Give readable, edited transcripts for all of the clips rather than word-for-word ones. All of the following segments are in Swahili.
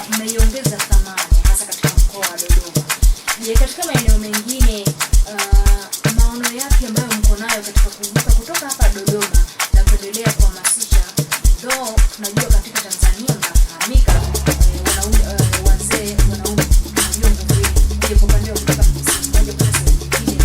mmeiongeza thamani hasa katika mkoa wa Dodoma. Je, katika maeneo mengine maono yapi ambayo mko nayo katika kuvuka kutoka hapa Dodoma na kuendelea kuhamasisha, though tunajua katika Tanzania mnafahamika wazee wanaume tunajua nguvu ile kwa upande wa kutoka msimu moja kwa sehemu nyingine.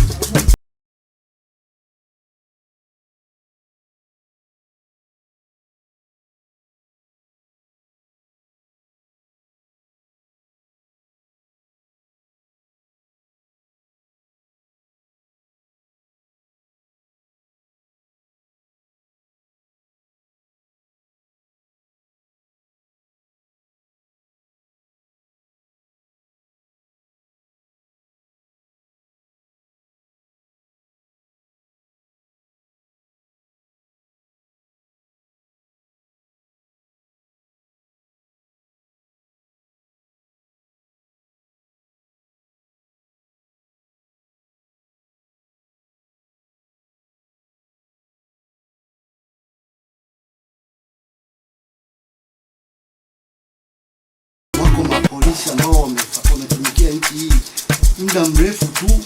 Mapolisi ambao wametumikia nchi hii muda mrefu tu,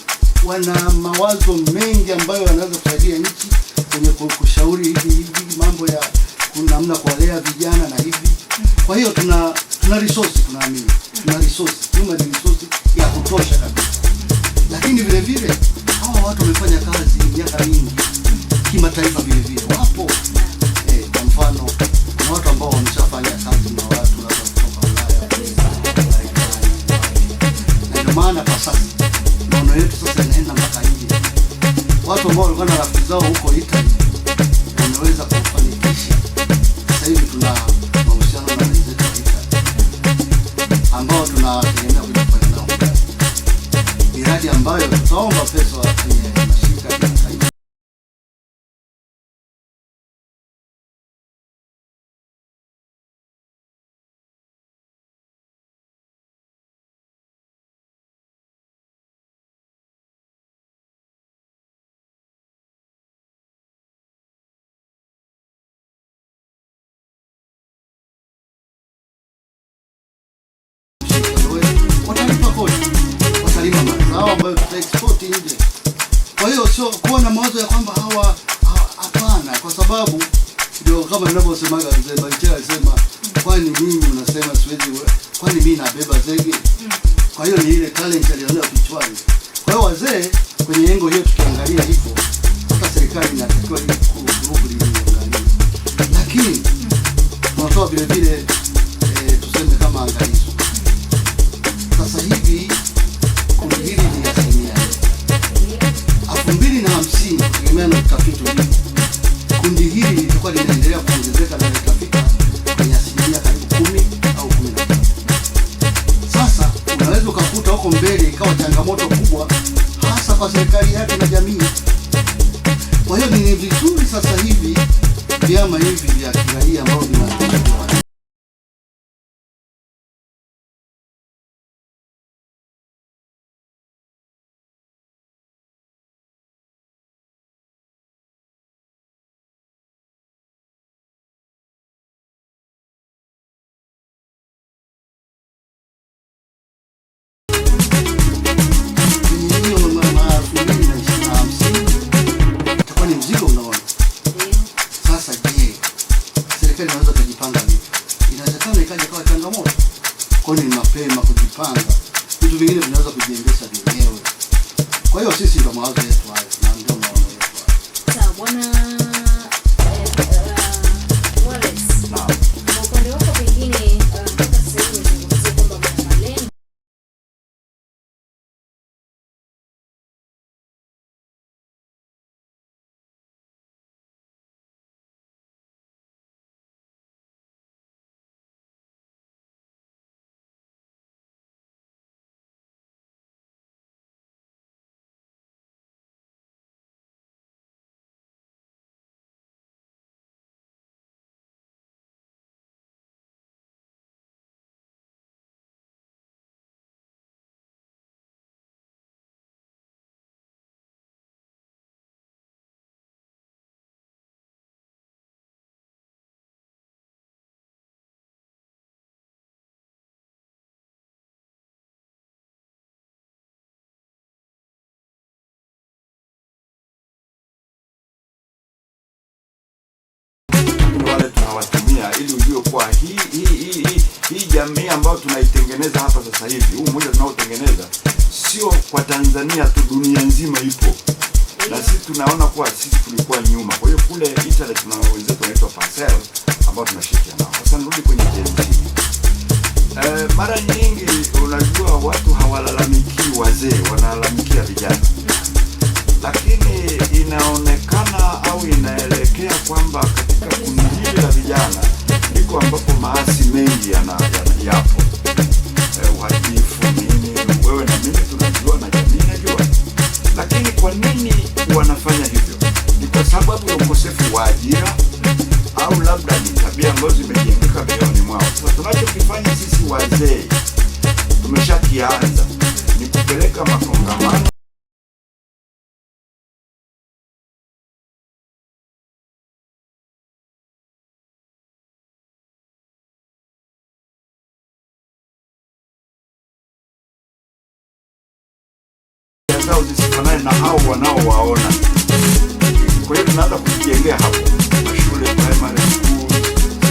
wana mawazo mengi ambayo wanaweza kusaidia nchi kwenye kushauri hivi mambo ya namna kuwalea vijana na hivi. Kwa hiyo tuna resource, tunaamini tuna resource ya kutosha kabisa. Lakini vile vile hawa watu wamefanya kazi miaka mingi kimataifa, vile vile wapo kwa mfano na watu ambao wameshafanya kazi na watu maana kwa sasa maono yetu sasa inaenda mpaka nje. Watu ambao walikuwa na rafiki zao huko Italy wameweza kufanikisha. Sasa hivi tuna mahusiano na wenzetu wa Italy ambao tunategemea kuja kufanya nao miradi ambayo tutaomba pesa kwenye mashirika ya kimataifa. Watalima mazao ambayo tutaexport nje. Kwa hiyo sio kuwa na mawazo ya kwamba hawa hapana, kwa sababu ndio kama ninavyosemaga mzee Banchera alisema, kwani mimi unasema siwezi, kwani mimi nabeba zege. Kwa hiyo ni ile talent aliyonayo kichwani. Kwa hiyo wazee kwenye lengo hiyo tukiangalia hivyo, hata serikali inatakiwa ili kuruhusu iangalie. Lakini tunatoa vile vile tuseme kama angalizo. Sasa hivi kundi hili ni asilimia 2050 kutegemea na utafiti ulipo. Kundi hili litakuwa linaendelea kuongezeka na litafika kwenye asilimia karibu 10 au 15. Sasa unaweza ukakuta huko mbele ikawa changamoto kubwa hasa kwa serikali yake na jamii. Kwa hiyo ni vizuri sasa hivi vyama hivi vya kiraia ambao vinatoa mzigo. Unaona sasa, je, serikali jamii ambayo tunaitengeneza hapa sasa hivi, huu umoja tunaotengeneza sio kwa Tanzania tu, dunia nzima ipo. Na sisi tunaona kuwa sisi tulikuwa nyuma. Kwa hiyo kule Italy tuna wenzetu wanaitwa Parcel ambao tunashirikiana nao. Sasa nirudi kwenye Gen Z. Mara nyingi unajua watu hawalalamiki wazee, wanalalamikia vijana. Lakini inaonekana au inaelekea kwamba katika kundi hili la vijana ndiko ambapo maasi mengi yapo. Uhalifu nini, wewe na mimi tunajua na jamii inajua. Lakini kwa nini wanafanya hivyo? Ni kwa sababu ya ukosefu wa ajira au labda ni tabia ambazo zimejengeka mioyoni mwao. Sasa tunachokifanya sisi wazee tumeshakianza ni kupeleka makongamano zao zisifanane na hao wanaowaona. Kwa hiyo tunaanza kujengea hapo mashule, primary school,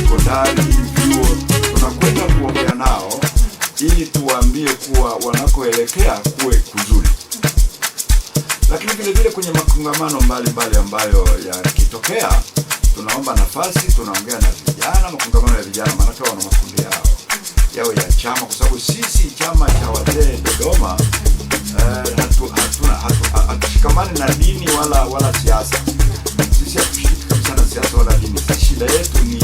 sekondari, vyuo, tunakwenda kuongea nao ili tuwaambie kuwa wanakoelekea kuwe kuzuri. Lakini vile vile kwenye makongamano mbalimbali ambayo yakitokea, tunaomba nafasi, tunaongea na vijana, makongamano ya vijana, maana wana makundi yao ya chama, kwa sababu sisi chama cha wazee Dodoma hatushikamani na dini wala siasa. Sisi hatushiriki kabisa na siasa wala dini. Shida yetu ni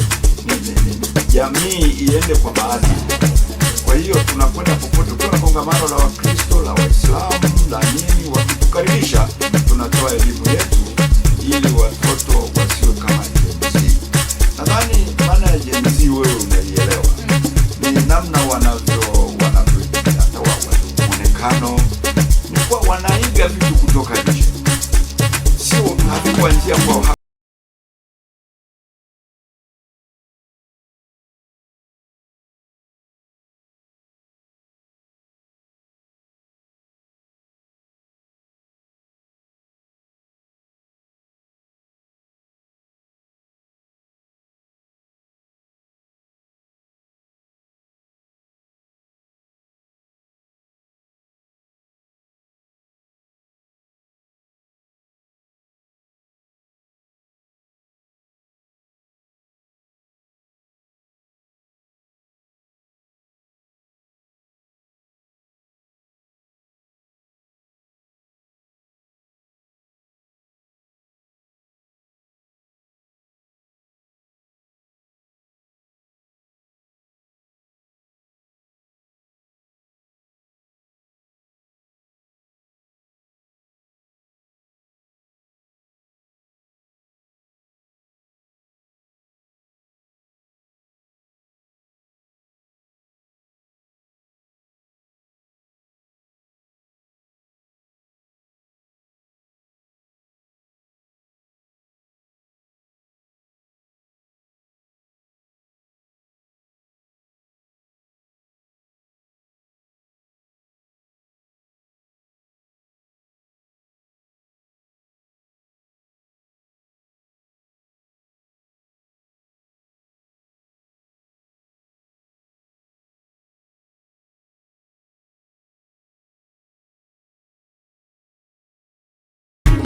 jamii iende kwa maadili. Kwa hiyo tunakwenda popote, kuna kongamano la Wakristo, la Waislamu, la nini, wakitukaribisha tunatoa elimu yetu ili watoto wasiwe kama Gen Z. Nadhani maana ya Gen Z wewe unaielewa. Ni namna wanavyo muonekano, ni kwa wanaiga vitu kutoka nje, sio havikuwa njia kwa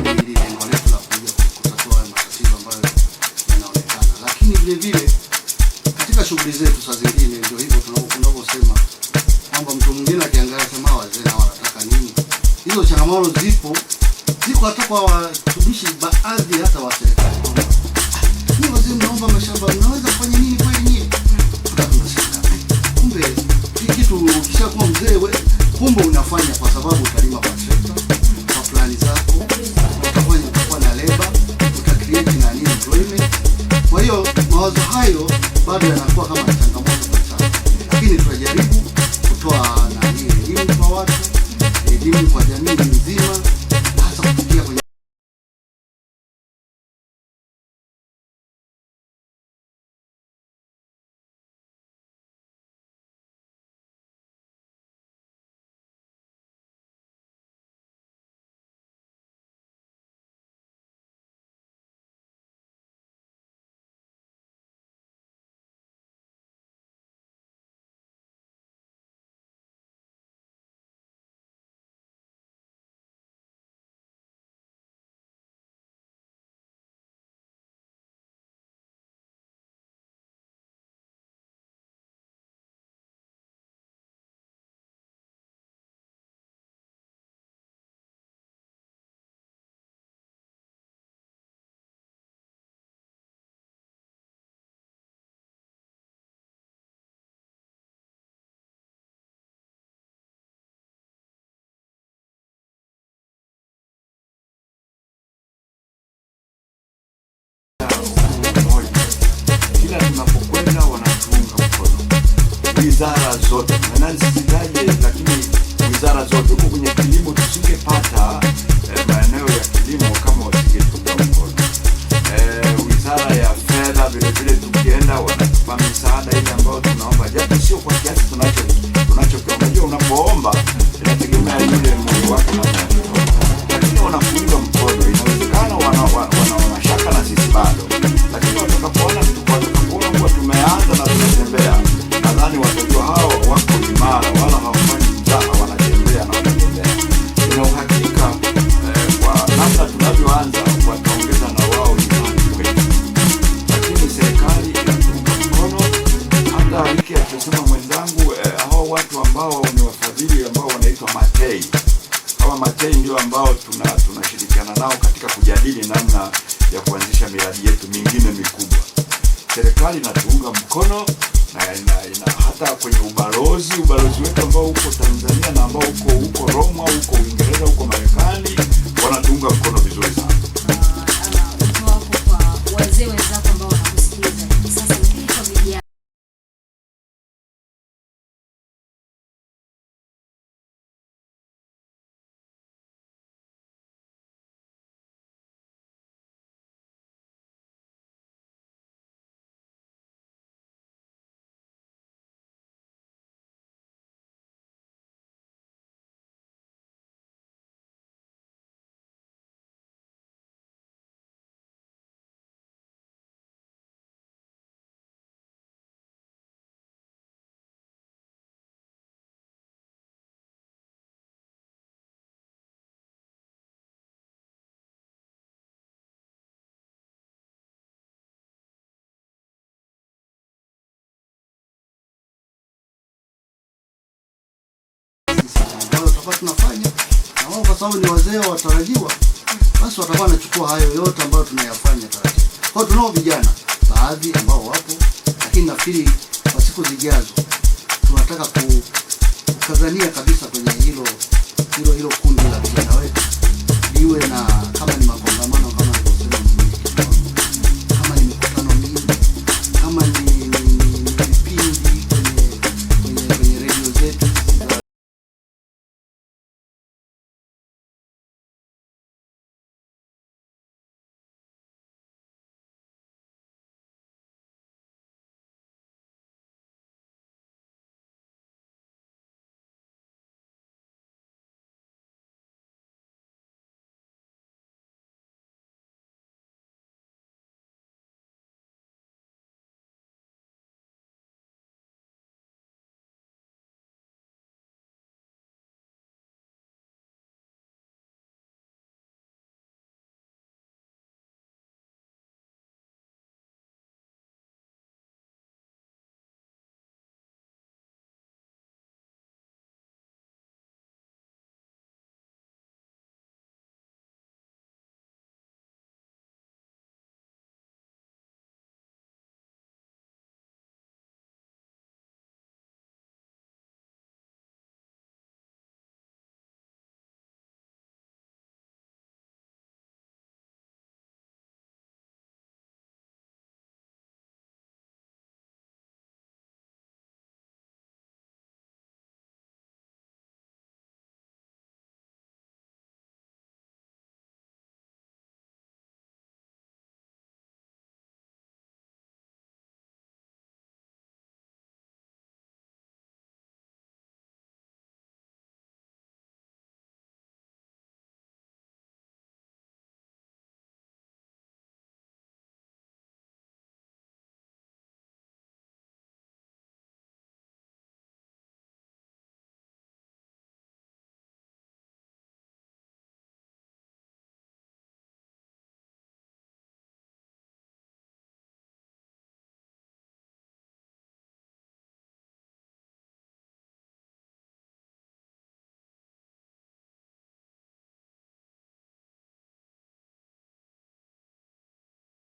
lengo letu la kuja kutatua matatizo ambayo yanaonekana. Lakini vile vile katika shughuli zetu saa zingine ndio hivyo tunavyosema kwamba mtu mwingine akiangalia sema wazee na wanataka nini. Hizo changamoto ziko hata kwa watumishi baadhi hata wa serikali. Ni wazee mnaomba mashamba, mnaweza kufanya nini kwa nyinyi? Tutasema kumbe kitu ukishakuwa mzee kumbe unafanya kwa sababu utalima kwa trekta, kwa plani zako, utakuwa na labor, utacreate na nini employment. Kwa hiyo mawazo hayo bado yanakuwa kama changamoto kwa sasa. Lakini tunajaribu kutoa elimu kwa watu, elimu kwa jamii nzima. wizara zote, na nisitaje, lakini wizara zote. Huko kwenye kilimo tusingepata maeneo ya kilimo kama wasingetupa mkono. Wizara ya fedha vile vile tukienda wanatupa misaada ile ambayo tunaomba, japo sio kwa kiasi tunachokiomba. Unapoomba inategemea yule moyo wake na lakini wanafunga mkono. Inawezekana wana mashaka na sisi bado, lakini watakapoona kuwa tumeanza na tunatembea, nadhani watajua hao wako imara, wala hawafanyi mzaha, wanatembea na wanatembea. Ina uhakika kwa namna tunavyoanza wataongeza na wao imani kwetu, lakini serikali inatunga mkono. Hata wiki akisema mwenzangu, hao watu ambao ni wafadhili ambao wanaitwa matei, kama matei ndio ambao tunashirikiana nao katika kujadili namna ya kuanzisha miradi yetu mingine mikubwa. Serikali inatuunga mkono na hata kwenye ubalozi wetu ambao uko Tanzania na ambao uko Roma, uko Uingereza, uko Marekani, wanatuunga mkono vizuri sana. Kwa wazee wenzako ambao wanakusikiliza sasa, lakini kwa vijana tunafanya na wao, kwa sababu ni wazee watarajiwa, basi watakuwa wanachukua hayo yote ambayo tunayafanya taratibu. Kwa hiyo tunao vijana baadhi ambao wapo, lakini nafikiri kwa siku zijazo tunataka kukazania kabisa kwenye hilo kundi la vijana wetu liwe na, kama ni makongamano, kama nilivyosema, kama ni mikutano mingi, kama ni vipindi kwenye redio zetu.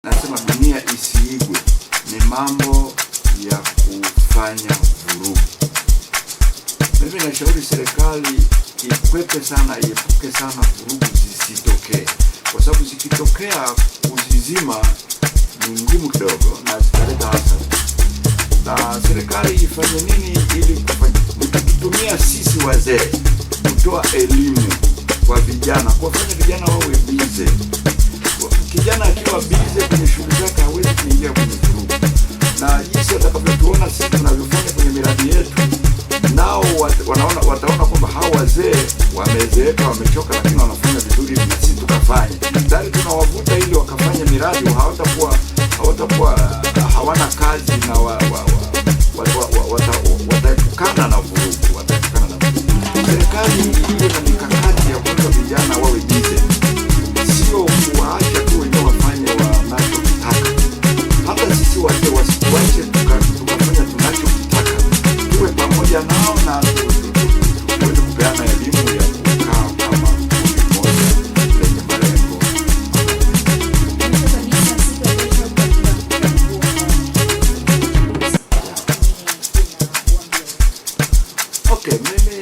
Nasema dunia isiigwe, ni mambo ya kufanya vurugu. Mimi nashauri serikali iepuke sana vurugu zisitokee, kwa sababu zikitokea kuzizima ni ngumu kidogo na zitaleta hasara. na serikali ifanye nini ili kutumia sisi wazee kutoa elimu kwa vijana, kuwafanya vijana wawe bize. Kijana akiwa bize kwenye shughuli zake hawezi kuingia kwenye vurugu, na jinsi atakavyotuona sisi tunavyofanya kwenye miradi yetu, nao wataona kwamba hawa wazee wamezeeka, wamechoka, lakini wanafanya vizuri na sisi tukafanya. Tayari tunawavuta ili wakafanya miradi, hawatakuwa hawana kazi na wataepukana na vurugu. Serikali iwe na mikakati ya kuweka vijana wawe bize, sio kuwaacha tu wenyewe wafanye wanachokitaka. Hata sisi wazee wasituache tukafanya tunachokitaka, tuwe pamoja nao na tuweze kupeana elimu ya kukaa kama kundi moja lenye malengo. Okay, mimi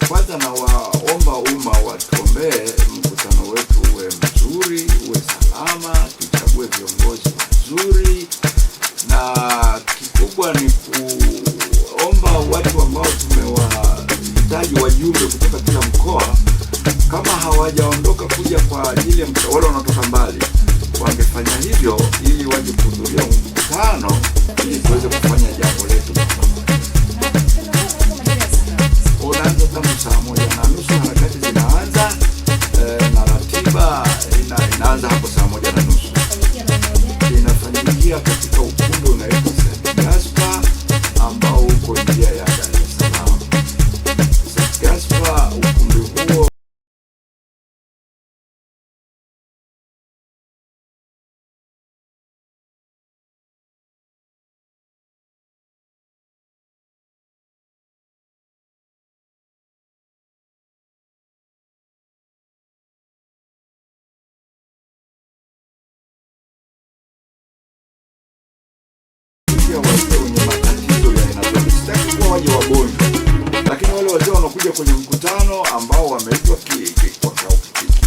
kwanza nawaomba umma watuombee mkutano wetu uwe mzuri, uwe salama, tuchague viongozi wazuri, na kikubwa ni kuomba watu ambao tumewahitaji wajumbe kutoka kila mkoa, kama hawajaondoka kuja kwa ajili ya wale wanaotoka mbali, wangefanya hivyo ili waje kuhudhuria mkutano ili tuweze kufanya jambo letu. Unaanza tangu 1:30 harakati zinaanza, na ratiba inaanza hapo 1:30. Inafanyikia katika ukumbi unaitwa St. Gaspar ambao uko njia ya Dar es Salaam. St. Gaspar, ukumbi huo wazee wenye matatizo ya aina zote. Sitaki kuwa waje wagonjwa, lakini wale wazee wanakuja kwenye mkutano ambao wameitwa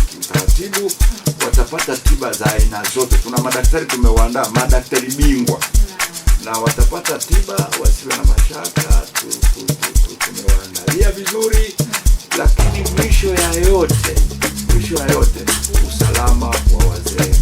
kiutaratibu watapata tiba za aina zote. Tuna madaktari tumewaandaa, madaktari bingwa, na watapata tiba, wasiwe na mashaka. Tumewaandalia vizuri, lakini mwisho ya yote usalama wa wazee